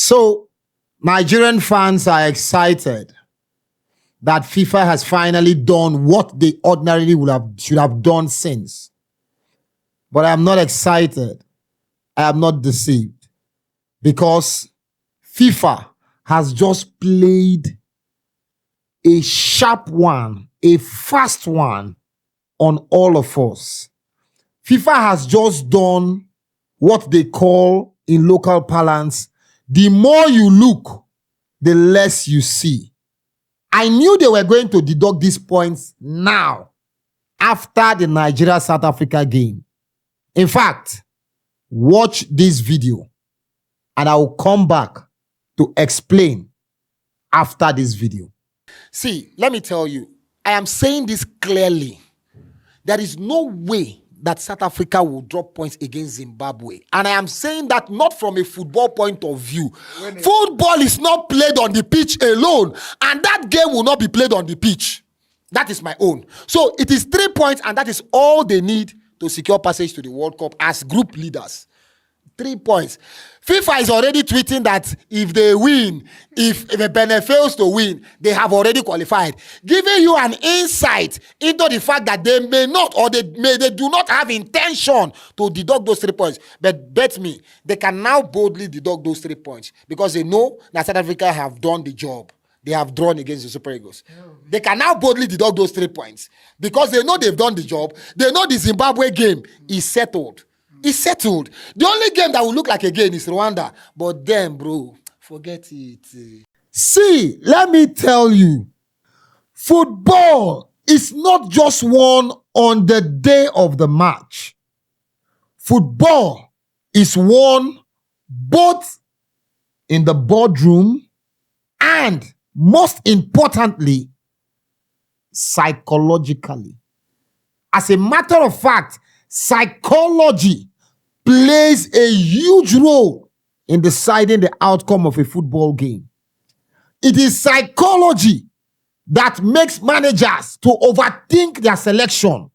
So, Nigerian fans are excited that FIFA has finally done what they ordinarily should have done since. But I am not excited. I am not deceived because FIFA has just played a sharp one, a fast one on all of us. FIFA has just done what they call in local parlance, the more you look, the less you see. I knew they were going to deduct these points now after the Nigeria-South Africa game. In fact, watch this video and I will come back to explain after this video. See, let me tell you, I am saying this clearly. There is no way that South Africa will drop points against Zimbabwe. And I am saying that not from a football point of view. Football is not played on the pitch alone. And that game will not be played on the pitch. That is my own. So it is 3 points and that is all they need to secure passage to the World Cup as group leaders. 3 points. FIFA is already tweeting that if they win, if the Benin fails to win, they have already qualified. Giving you an insight into the fact that they may not or they do not have intention to deduct those 3 points. But bet me, they can now boldly deduct those 3 points because they know that South Africa have done the job. They have drawn against the Super Eagles. They can now boldly deduct those 3 points because they know they've done the job. They know the Zimbabwe game is settled. It's settled. The only game that will look like a game is Rwanda. But then, bro, forget it. See, let me tell you, football is not just won on the day of the match. Football is won both in the boardroom and, most importantly, psychologically. As a matter of fact, psychology plays a huge role in deciding the outcome of a football game. It is psychology that makes managers to overthink their selection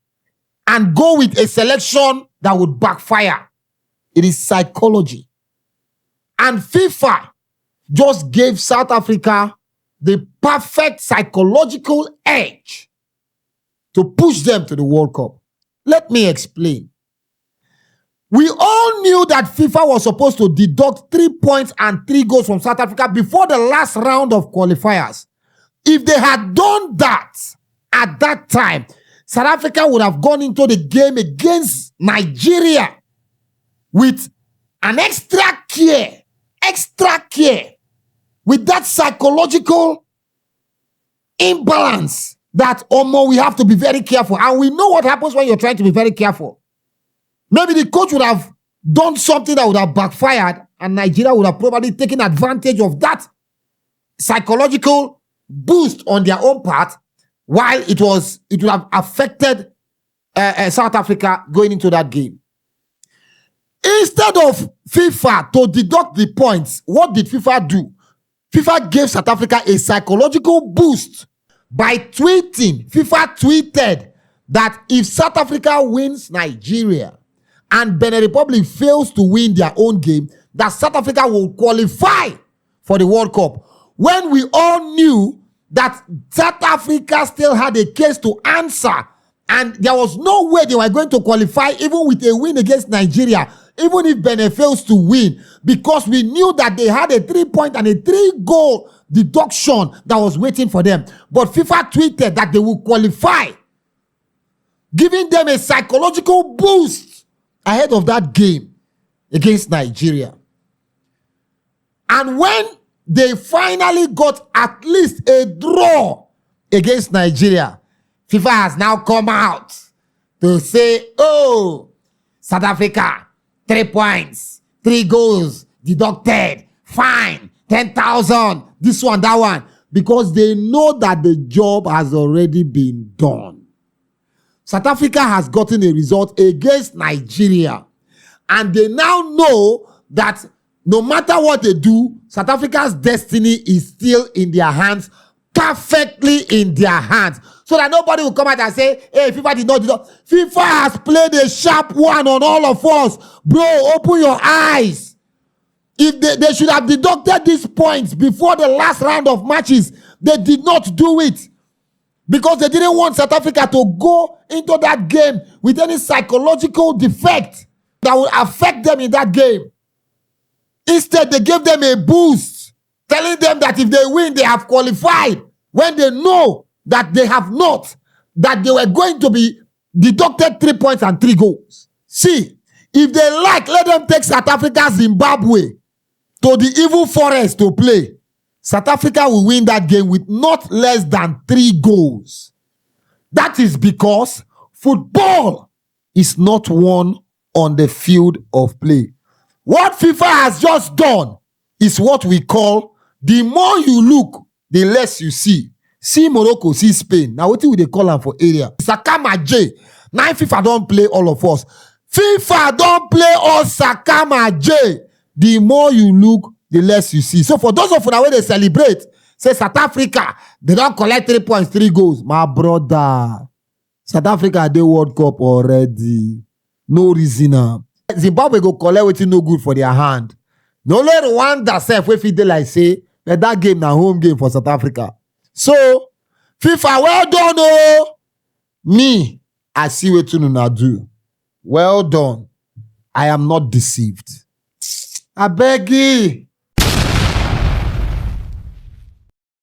and go with a selection that would backfire. It is psychology. And FIFA just gave South Africa the perfect psychological edge to push them to the World Cup. Let me explain. We all knew that FIFA was supposed to deduct 3 points and 3 goals from South Africa before the last round of qualifiers. If they had done that at that time, South Africa would have gone into the game against Nigeria with an extra care, with that psychological imbalance that, we have to be very careful. And we know what happens when you're trying to be very careful. Maybe the coach would have done something that would have backfired and Nigeria would have probably taken advantage of that psychological boost on their own part, while it would have affected South Africa going into that game. Instead of FIFA to deduct the points, what did FIFA do? FIFA gave South Africa a psychological boost by tweeting. FIFA tweeted that if South Africa wins Nigeria and Benin Republic fails to win their own game, that South Africa will qualify for the World Cup. When we all knew that South Africa still had a case to answer and there was no way they were going to qualify even with a win against Nigeria, even if Benin fails to win, because we knew that they had a 3 point and a 3 goal deduction that was waiting for them. But FIFA tweeted that they will qualify, giving them a psychological boost ahead of that game against Nigeria. And when they finally got at least a draw against Nigeria, FIFA has now come out to say, South Africa, 3 points, 3 goals deducted, fine, 10,000, this one, that one, because they know that the job has already been done. South Africa has gotten a result against Nigeria, and they now know that no matter what they do, South Africa's destiny is still in their hands, perfectly in their hands. So that nobody will come out and say, hey, FIFA did not do that. FIFA has played a sharp one on all of us. Bro, open your eyes. If they should have deducted these points before the last round of matches, they did not do it because they didn't want South Africa to go into that game with any psychological defect that will affect them in that game. Instead, they gave them a boost, telling them that if they win, they have qualified, when they know that they have not, that they were going to be deducted 3 points and 3 goals. See, if they like, let them take South Africa, Zimbabwe to the evil forest to play. South Africa will win that game with not less than 3 goals. That is because football is not won on the field of play. What FIFA has just done is what we call the more you look, the less you see. See Morocco, see Spain. Now, what do they call them for area? Sakama J. Now, FIFA don't play all of us. FIFA don't play all Sakama J. The more you look, the less you see. So for those of you that way they celebrate, say South Africa, they don't collect 3 points, 3 goals. My brother, South Africa, they World Cup already. No reason. Zimbabwe go collect wetin no good for their hand. No only Rwanda self wey fit dey like say, but that game na home game for South Africa. So, FIFA, well done, oh. Me, I see wetin una do. Well done. I am not deceived. I beg you.